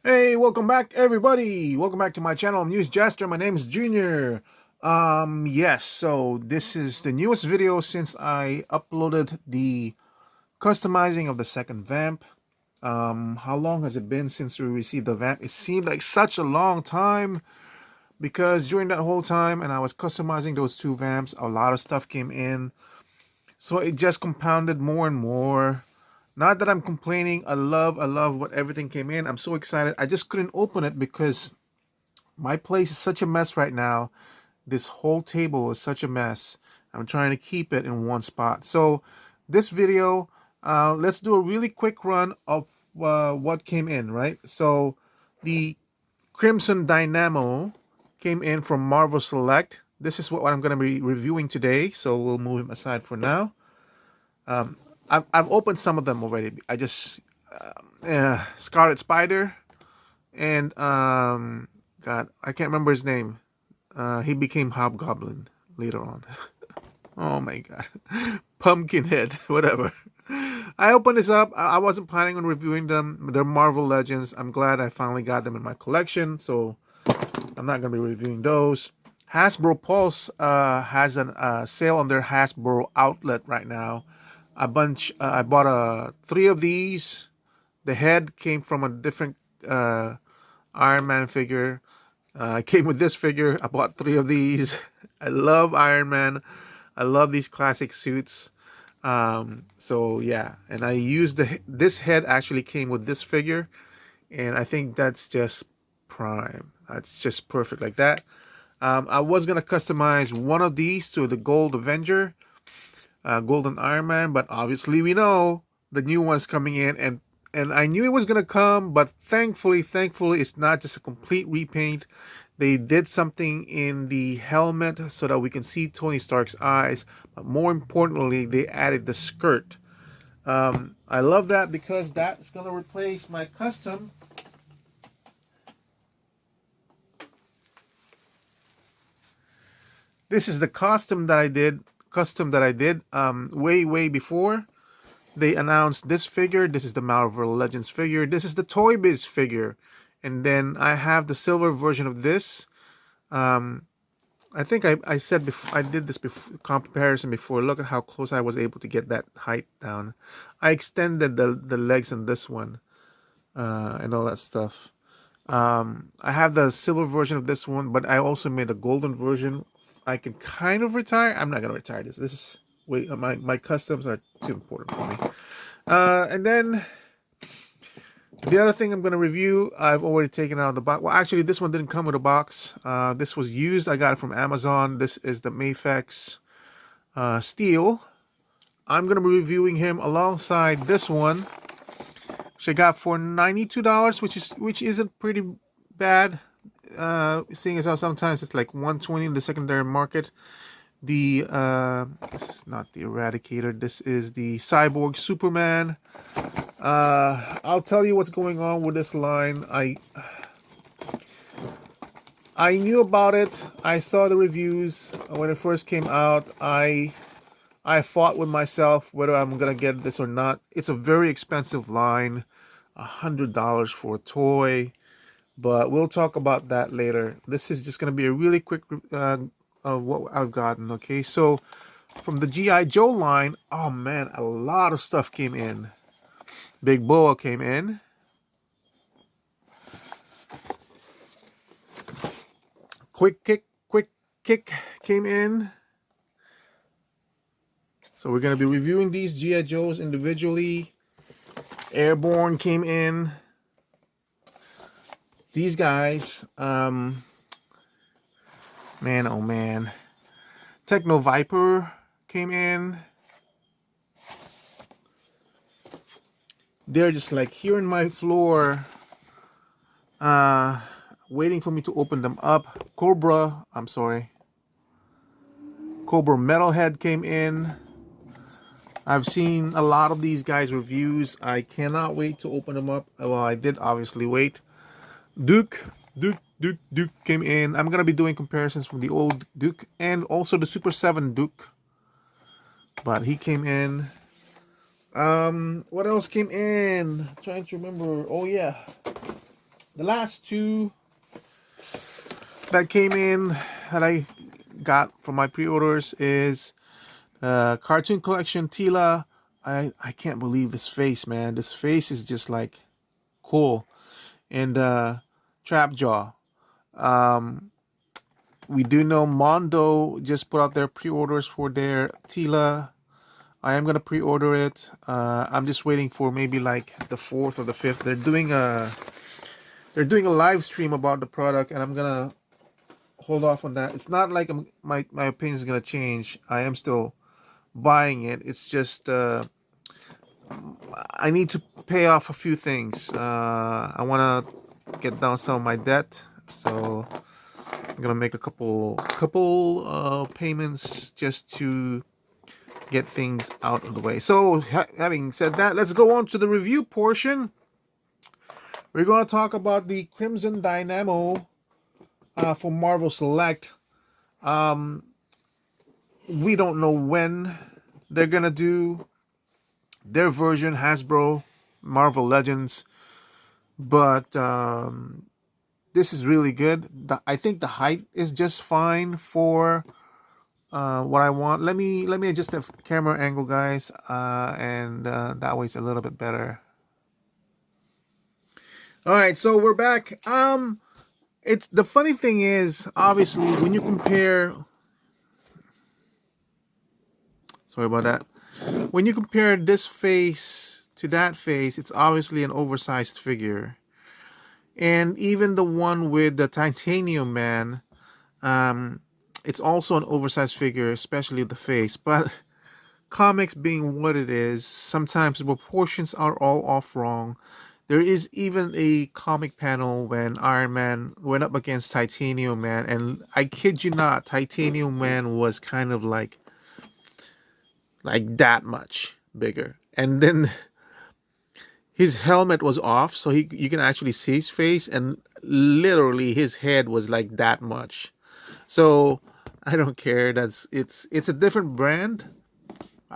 Hey, welcome back, everybody. Welcome back to my channel. I'm News Jester. My name is Junior. Yes, so this is the newest video since I uploaded the customizing of the second vamp. How long has it been since we received the vamp? It seemed like such a long time because during that whole time and I was customizing those two vamps, a lot of stuff came in. So it just compounded more and more. Not that I'm complaining. I love what everything came in. I'm so excited. I just couldn't open it because my place is such a mess right now. This whole table is such a mess. I'm trying to keep it in one spot. So this video, let's do a really quick run of what came in, right? So the Crimson Dynamo came in from Marvel Select. This is what I'm going to be reviewing today. So we'll move him aside for now. I've opened some of them already. I just Scarlet Spider and God, I can't remember his name. He became Hobgoblin later on. Oh my God, Pumpkinhead, whatever. I opened this up. I wasn't planning on reviewing them. They're Marvel Legends. I'm glad I finally got them in my collection, so I'm not gonna be reviewing those. Hasbro Pulse has a sale on their Hasbro outlet right now. I bought three of these. The head came from a different Iron Man figure. I came with this figure. I bought three of these. I love Iron Man. I love these classic suits. So yeah, and I used this head actually came with this figure, and I think that's just prime. That's just perfect like that. I was gonna customize one of these to the Gold Avenger, Golden Iron Man, but obviously we know the new one's coming in, and I knew it was gonna come, but thankfully, it's not just a complete repaint. They did something in the helmet so that we can see Tony Stark's eyes, but more importantly, they added the skirt. I love that because that's gonna replace my custom. This is the custom that I did way before they announced this figure. This is the Marvel Legends figure. This is the Toy Biz figure. And then I have the silver version of this. I think I said before, I did this comparison before. Look at how close I was able to get that height down. I extended the legs on this one and all that stuff. I have the silver version of this one, but I also made a golden version. I can kind of retire. I'm not gonna retire this. This is wait, my customs are too important for me. And then the other thing I'm going to review, I've already taken out of the box. Well, actually, this one didn't come with a box. This was used. I got it from Amazon. This is the Mafex Steel. I'm going to be reviewing him alongside this one, which I got for $92, which isn't pretty bad. Seeing as how sometimes it's like $120 in the secondary market. This is not the Eradicator. This is the Cyborg Superman. I'll tell you what's going on with this line. I knew about it. I saw the reviews when it first came out. I fought with myself whether I'm gonna get this or not. It's a very expensive line, $100 for a toy, but we'll talk about that later. This is just gonna be a really quick of what I've gotten. Okay, so from the GI Joe line, oh man, a lot of stuff came in. Big Boa came in. Quick Kick came in. So we're going to be reviewing these G.I. Joes individually. Airborne came in. These guys, man, oh man. Techno Viper came in. They're just like here in my floor, waiting for me to open them up. Cobra Metalhead came in. I've seen a lot of these guys' reviews. I cannot wait to open them up. Well, I did obviously wait. Duke came in. I'm gonna be doing comparisons from the old Duke and also the Super 7 Duke. But he came in. What else came in? I'm trying to remember. Oh yeah. The last two that came in that I got from my pre-orders is Cartoon Collection Tila. I can't believe this face, man. This face is just like cool. And Trap Jaw. Um, we do know Mondo just put out their pre-orders for their Tila. I am gonna pre-order it. I'm just waiting for maybe like the 4th or the 5th. They're doing a live stream about the product, and I'm gonna hold off on that. It's not like my opinion is gonna change. I am still buying it. It's just I need to pay off a few things. I want to get down some of my debt, so I'm gonna make a couple payments just to get things out of the way. So having said that, let's go on to the review portion. We're gonna talk about the Crimson Dynamo for Marvel Select. We don't know when they're gonna do their version, Hasbro Marvel Legends, but this is really good. I think the height is just fine for what I want. Let me adjust the camera angle, guys, and that way it's a little bit better. All right, so we're back. It's the funny thing is, obviously, when you compare, sorry about that. When you compare this face to that face, it's obviously an oversized figure. And even the one with the Titanium Man, it's also an oversized figure, especially the face. But comics being what it is, sometimes the proportions are all off wrong. There is even a comic panel when Iron Man went up against Titanium Man, and I kid you not, Titanium Man was kind of like that much bigger. And then his helmet was off, so you can actually see his face, and literally his head was like that much. So I don't care. It's a different brand.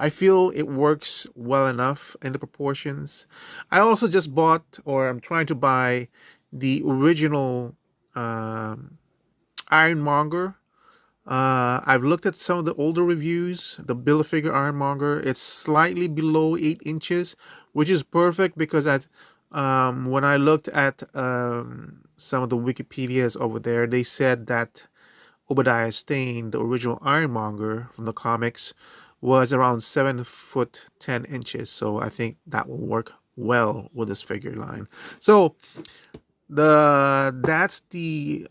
I feel it works well enough in the proportions. I also just bought, or I'm trying to buy, the original Ironmonger. I've looked at some of the older reviews. The Build-A-Figure Ironmonger, it's slightly below 8 inches, which is perfect because when I looked at some of the Wikipedias over there, they said that Obadiah Stane, the original Ironmonger from the comics, was around 7 foot 10 inches. So I think that will work well with this figure line. So that's the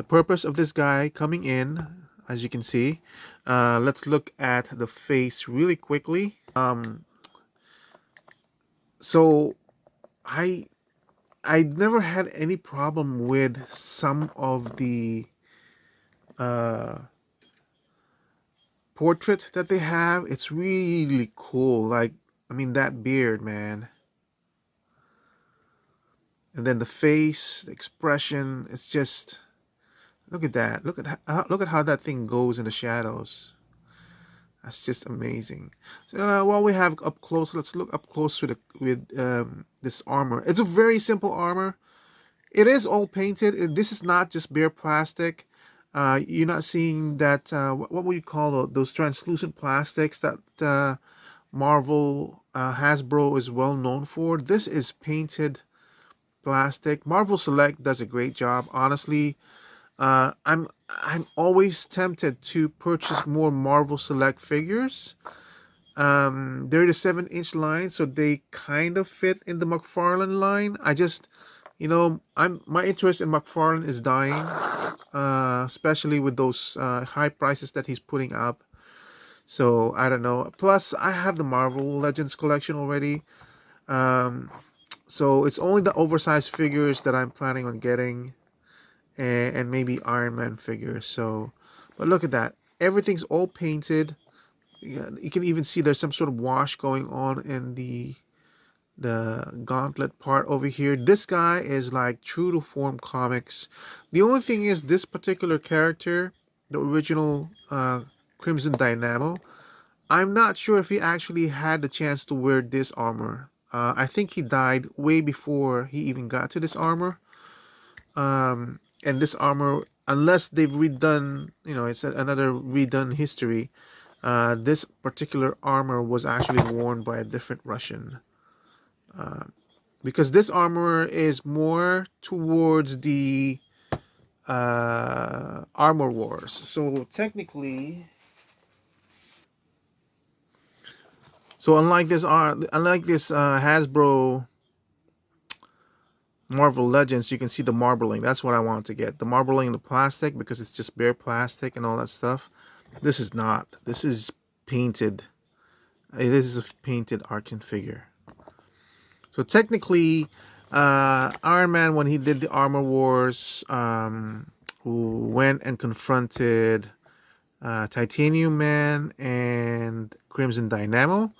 purpose of this guy coming in, as you can see. Let's look at the face really quickly. So I never had any problem with some of the portrait that they have. It's really cool. Like, I mean, that beard, man. And then the face, the expression, it's just, look at that. Look at how that thing goes in the shadows. That's just amazing. So while we have up close, let's look up close with this armor. It's a very simple armor. It is all painted. This is not just bare plastic. You're not seeing that. What would you call those translucent plastics that Marvel Hasbro is well known for? This is painted plastic. Marvel Select does a great job. Honestly, I'm always tempted to purchase more Marvel Select figures. They're the 7-inch line, so they kind of fit in the McFarlane line. I just, my interest in McFarlane is dying, especially with those high prices that he's putting up. So I don't know. Plus, I have the Marvel Legends collection already. So it's only the oversized figures that I'm planning on getting, and maybe Iron Man figures. So, but look at that. Everything's all painted. Yeah, you can even see there's some sort of wash going on in the gauntlet part over here. This guy is like true to form comics. The only thing is this particular character, the original Crimson Dynamo, I'm not sure if he actually had the chance to wear this armor. I think he died way before he even got to this armor. And this armor, unless they've redone, it's another redone history. This particular armor was actually worn by a different Russian. Because this armor is more towards the Armor Wars. So technically, unlike this Hasbro Marvel Legends, you can see the marbling. That's what I wanted to get. The marbling in the plastic, because it's just bare plastic and all that stuff. This is not. This is painted. This is a painted Arkin figure. So technically, Iron Man, when he did the Armor Wars, who went and confronted Titanium Man and Crimson Dynamo.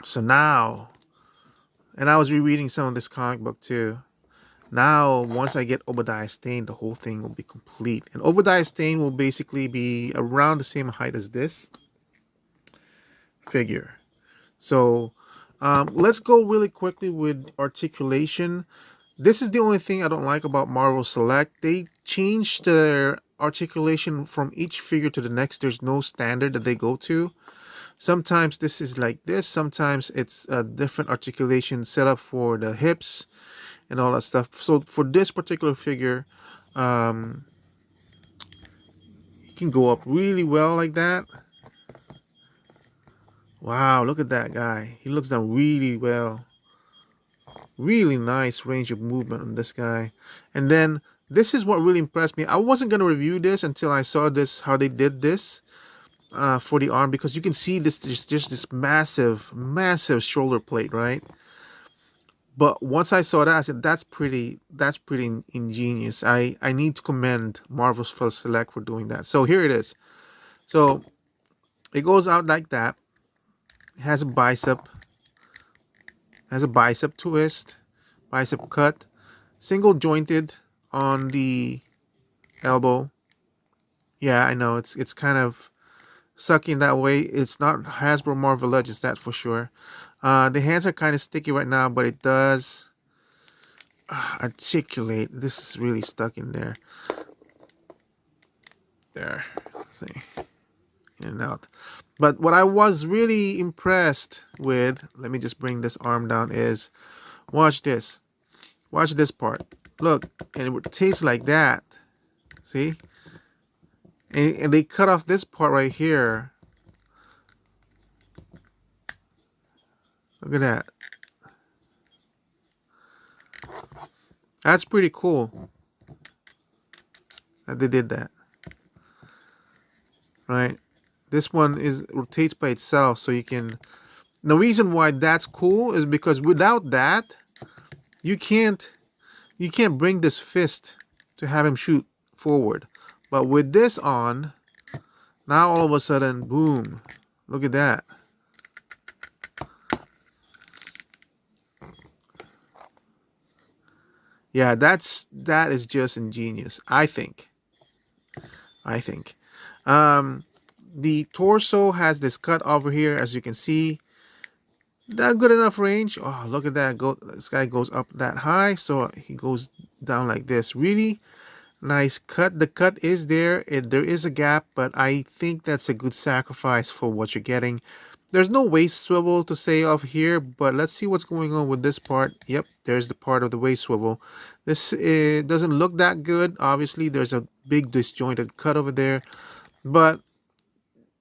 So now, and I was rereading some of this comic book too. Now, once I get Obadiah Stane, the whole thing will be complete. And Obadiah Stane will basically be around the same height as this figure. So let's go really quickly with articulation. This is the only thing I don't like about Marvel Select. They changed their articulation from each figure to the next. There's no standard that they go to. Sometimes this is like this. Sometimes it's a different articulation set up for the hips and all that stuff. So for this particular figure, he can go up really well like that. Wow, look at that guy. He looks down really well. Really nice range of movement on this guy. And then this is what really impressed me. I wasn't going to review this until I saw this, how they did this for the arm, because you can see this, just this massive shoulder plate, right? But once I saw that, I said, that's pretty ingenious. I need to commend Marvel's First Select for doing that. So here it is. So it goes out like that. It has a bicep. Twist, bicep cut, single jointed on the elbow. Yeah, I know it's kind of sucking that way. It's not Hasbro Marvel Legends, that's for sure. The hands are kind of sticky right now, but it does articulate. This is really stuck in there. There, see, in and out. But what I was really impressed with, let me just bring this arm down, is watch this. Watch this part. Look, and it would taste like that. See? And they cut off this part right here. Look at that. That's pretty cool that they did that. Right? This one rotates by itself, so you can. The reason why that's cool is because without that, you can't bring this fist to have him shoot forward. But with this on, now all of a sudden, boom! Look at that. Yeah, that is just ingenious. I think. The torso has this cut over here, as you can see. That good enough range. Oh, look at that. This guy goes up that high, so he goes down like this. Really nice cut. The cut is there. There is a gap, but I think that's a good sacrifice for what you're getting. There's no waist swivel to say off here, but let's see what's going on with this part. Yep, there's the part of the waist swivel. This doesn't look that good. Obviously, there's a big disjointed cut over there, but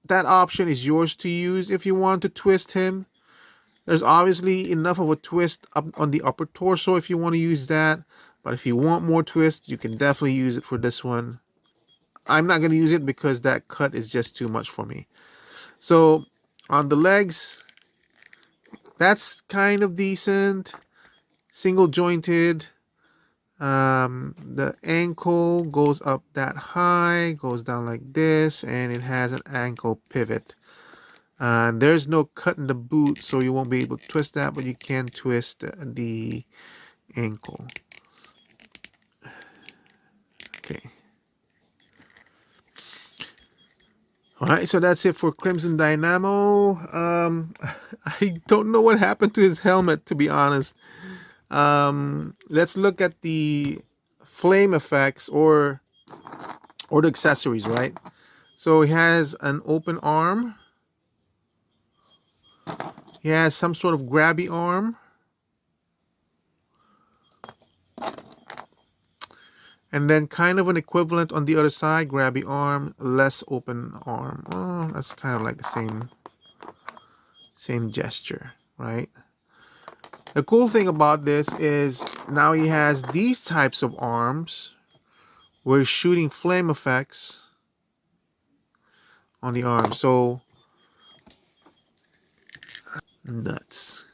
that option is yours to use if you want to twist him. There's obviously enough of a twist up on the upper torso if you want to use that. But if you want more twist, you can definitely use it for this one. I'm not going to use it because that cut is just too much for me. So on the legs, that's kind of decent. Single jointed. The ankle goes up that high, goes down like this, and it has an ankle pivot. There's no cut in the boot, so you won't be able to twist that, but you can twist the ankle. Okay. All right, so that's it for Crimson Dynamo. I don't know what happened to his helmet, to be honest. Let's look at the flame effects or the accessories, right? So he has an open arm. He has some sort of grabby arm. And then kind of an equivalent on the other side, grabby arm, less open arm. Oh, that's kind of like the same gesture, right? The cool thing about this is now he has these types of arms where he's shooting flame effects on the arm. So nuts.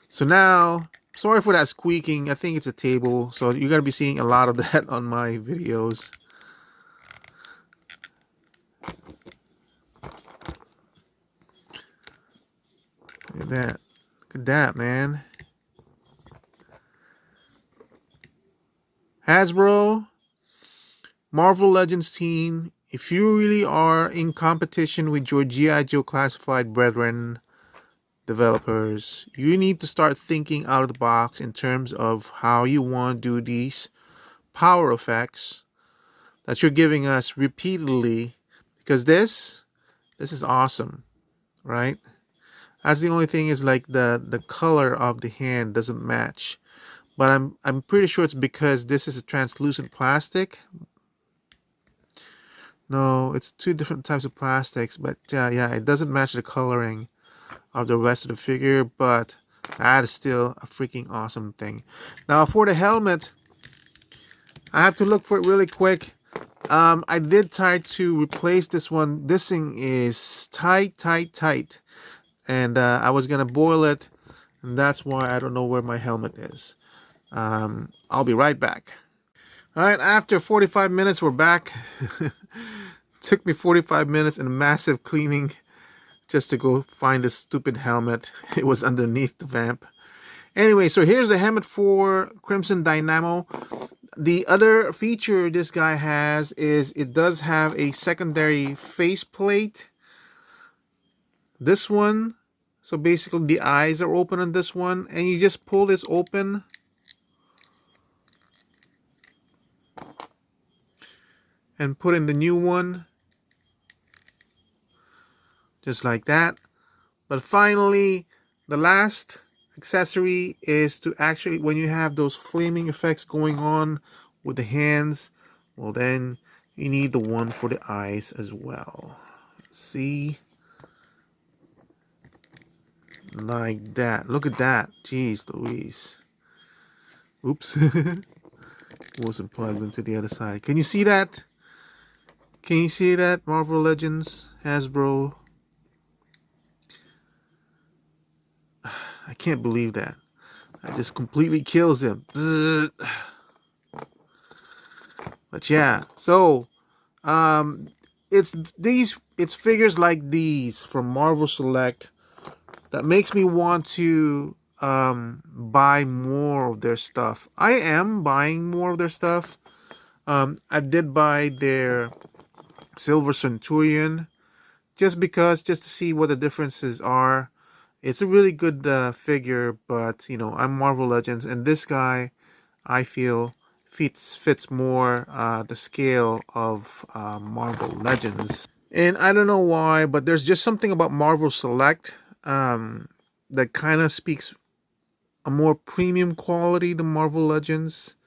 So now, sorry for that squeaking. I think it's a table. So you're going to be seeing a lot of that on my videos. Look at that. Look at that, man. Hasbro, Marvel Legends team, if you really are in competition with your G.I. Joe classified brethren developers, you need to start thinking out of the box in terms of how you want to do these power effects that you're giving us repeatedly, because this is awesome, right? That's the only thing is like the color of the hand doesn't match. But I'm pretty sure it's because this is a translucent plastic. No, it's two different types of plastics, but yeah, it doesn't match the coloring of the rest of the figure, but that is still a freaking awesome thing. Now for the helmet, I have to look for it really quick. I did try to replace this one. This thing is tight. And I was gonna boil it, and that's why I don't know where my helmet is. I'll be right back. All right, after 45 minutes, we're back. Took me 45 minutes and a massive cleaning just to go find this stupid helmet. It was underneath the vamp. Anyway, so here's the helmet for Crimson Dynamo. The other feature this guy has is it does have a secondary faceplate. This one, so basically the eyes are open on this one, and you just pull this open. And put in the new one. Just like that. But finally, the last accessory is to actually, when you have those flaming effects going on with the hands, well then you need the one for the eyes as well. See? Like that. Look at that. Jeez Louise. Oops. Wasn't plugged into the other side. Can you see that? Can you see that? Marvel Legends, Hasbro. I can't believe that. That just completely kills him. But yeah, so it's figures like these from Marvel Select that makes me want to buy more of their stuff. I am buying more of their stuff. I did buy their Silver Centurion just to see what the differences are. It's a really good figure, but you know, I'm Marvel Legends, and this guy, I feel, fits more the scale of Marvel Legends. And I don't know why, but there's just something about Marvel Select that kind of speaks a more premium quality than Marvel Legends.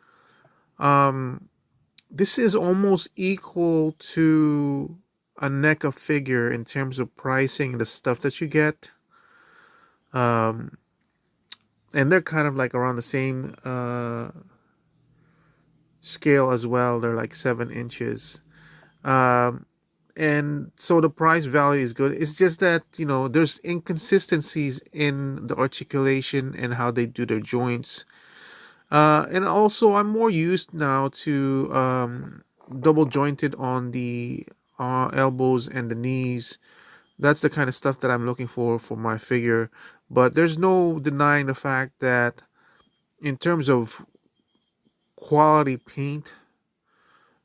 This is almost equal to a NECA figure in terms of pricing, the stuff that you get. And they're kind of like around the same scale as well. They're like 7 inches. And so the price value is good. It's just that, you know, there's inconsistencies in the articulation and how they do their joints. And also, I'm more used now to double jointed on the elbows and the knees. That's the kind of stuff that I'm looking for my figure. But there's no denying the fact that in terms of quality paint,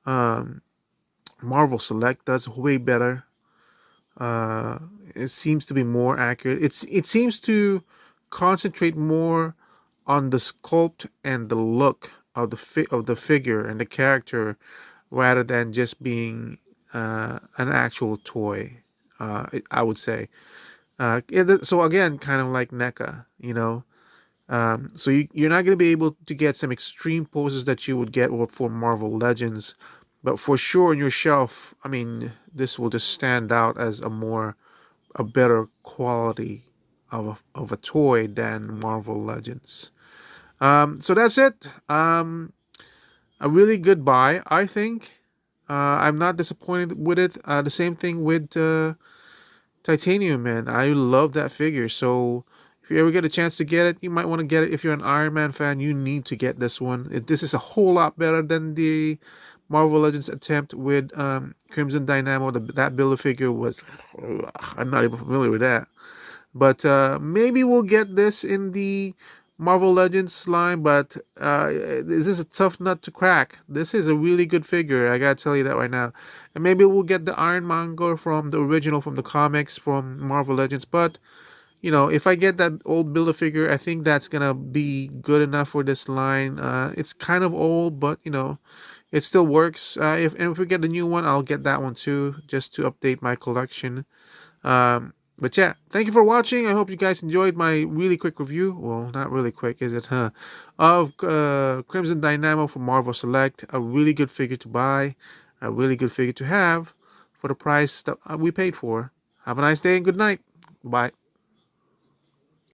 um, Marvel Select does way better. Uh, it seems to be more accurate. It seems to concentrate more on the sculpt and the look of of the figure and the character, rather than just being an actual toy. I would say. So again, kind of like NECA, you know. So you're not going to be able to get some extreme poses that you would get for Marvel Legends, but for sure on your shelf, I mean, this will just stand out as a better quality of a toy than Marvel Legends. So that's it. A really good buy, I think. I'm not disappointed with it. The same thing with Titanium, man. I love that figure. So if you ever get a chance to get it, you might want to get it. If you're an Iron Man fan, you need to get this one. This is a whole lot better than the Marvel Legends attempt with Crimson Dynamo. That build figure was, I'm not even familiar with that. But maybe we'll get this in the Marvel Legends line. But this is a tough nut to crack. This is a really good figure. I gotta tell you that right now. And maybe we'll get the Iron Monger from the original from the comics from Marvel Legends. But if I get that old Build a Figure, I think that's gonna be good enough for this line. It's kind of old, but it still works. If we get the new one, I'll get that one too, just to update my collection. But yeah, thank you for watching. I hope you guys enjoyed my really quick review. Well, not really quick, is it, huh? Of Crimson Dynamo from Marvel Select. A really good figure to buy. A really good figure to have for the price that we paid for. Have a nice day and good night. Bye.